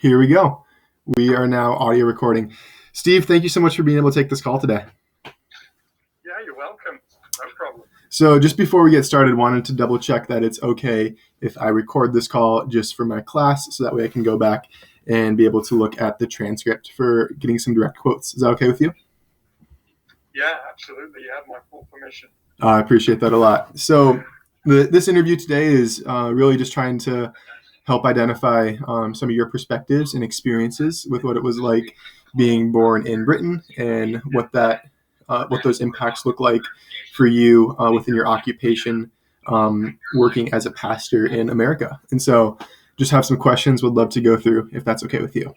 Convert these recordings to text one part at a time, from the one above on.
Here we go. We are now audio recording. Steve, thank you so much for being able to take this call today. Yeah, you're welcome. No problem. So just before we get started, wanted to double check that it's okay if I record this call just for my class, so that way I can go back and be able to look at the transcript for getting some direct quotes. Is that okay with you? Yeah, absolutely. You have my full permission. I appreciate that a lot. So this interview today is really just trying to help identify some of your perspectives and experiences with what it was like being born in Britain and what those impacts look like for you within your occupation working as a pastor in America. And so just have some questions would love to go through if that's okay with you.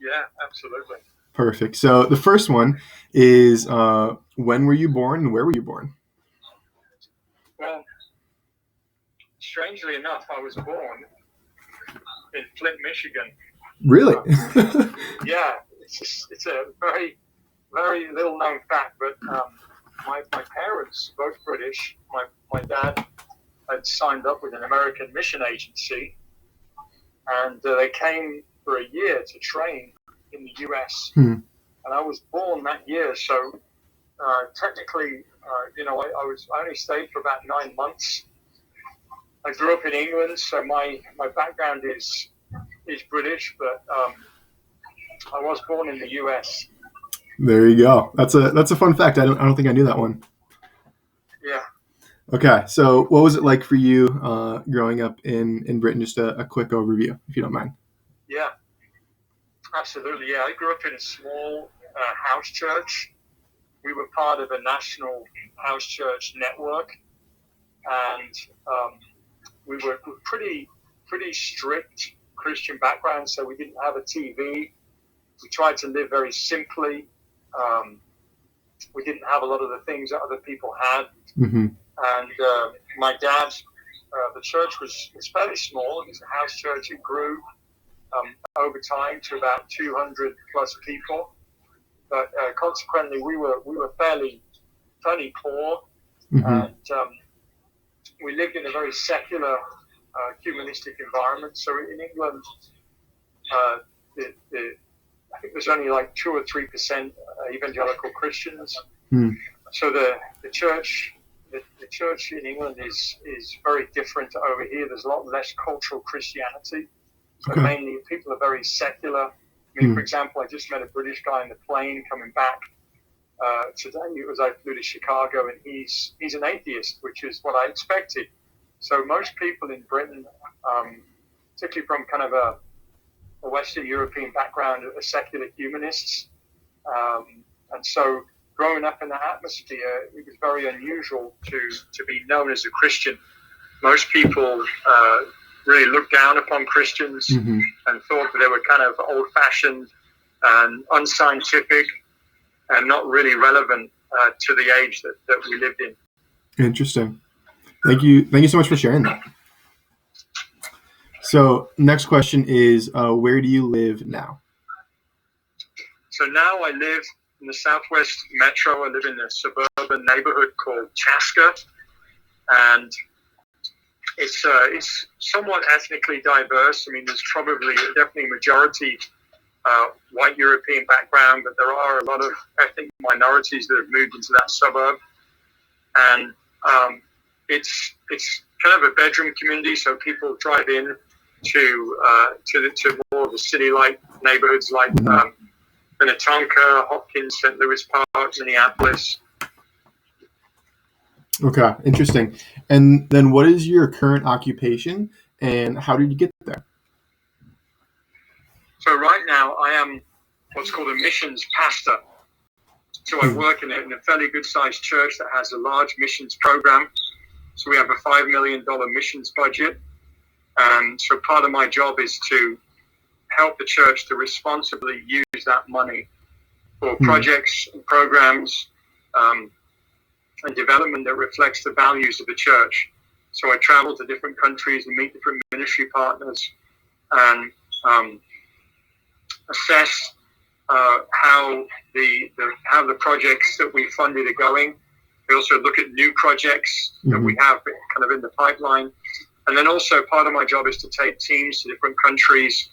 Yeah, absolutely. Perfect. So the first one is when were you born and where were you born? Well, strangely enough, I was born in Flint, Michigan. Really? Yeah, it's a very, very little known fact, but my parents, both British, my dad had signed up with an American mission agency, and they came for a year to train in the US. And I was born that year, so technically, I only stayed for about 9 months. I grew up in England, so my background is British, but I was born in the US. There you go. That's a fun fact. I don't think I knew that one. Yeah. Okay, so what was it like for you growing up in Britain? Just a quick overview, if you don't mind. Yeah, absolutely. Yeah, I grew up in a small house church. We were part of a national house church network, and we were pretty strict Christian background, so we didn't have a TV. We tried to live very simply. We didn't have a lot of the things that other people had. Mm-hmm. And my dad, the church was fairly small. It was a house church. It grew over time to about 200 plus people. But consequently, we were fairly poor. Mm-hmm. And we lived in a very secular, humanistic environment. So in England, I think there's only like 2 or 3% evangelical Christians. So the church in England is very different to over here. There's a lot less cultural Christianity. So mainly people are very secular. I mean, for example, I just met a British guy on the plane coming back today. It was I flew to Chicago, and he's an atheist, which is what I expected. So most people in Britain, particularly from kind of a Western European background, are secular humanists. And so growing up in that atmosphere, it was very unusual to be known as a Christian. Most people really looked down upon Christians and thought that they were kind of old-fashioned and unscientific and not really relevant to the age that we lived in. Interesting. Thank you so much for sharing that. So next question is, where do you live now? So now I live in the Southwest Metro. I live in a suburban neighborhood called Chaska, and it's somewhat ethnically diverse. I mean, there's definitely majority white European background, but there are a lot of ethnic minorities that have moved into that suburb, and it's kind of a bedroom community. So people drive in to more of the city-like neighborhoods like Minnetonka, Hopkins, St. Louis Park, Minneapolis. Okay, interesting. And then what is your current occupation and how did you get there? So right now I am what's called a missions pastor. So I work in a fairly good-sized church that has a large missions program. So we have a $5 million missions budget. And so part of my job is to help the church to responsibly use that money for projects and programs and development that reflects the values of the church. So I travel to different countries and meet different ministry partners and assess how the projects that we funded are going. We also look at new projects that we have kind of in the pipeline. And then also part of my job is to take teams to different countries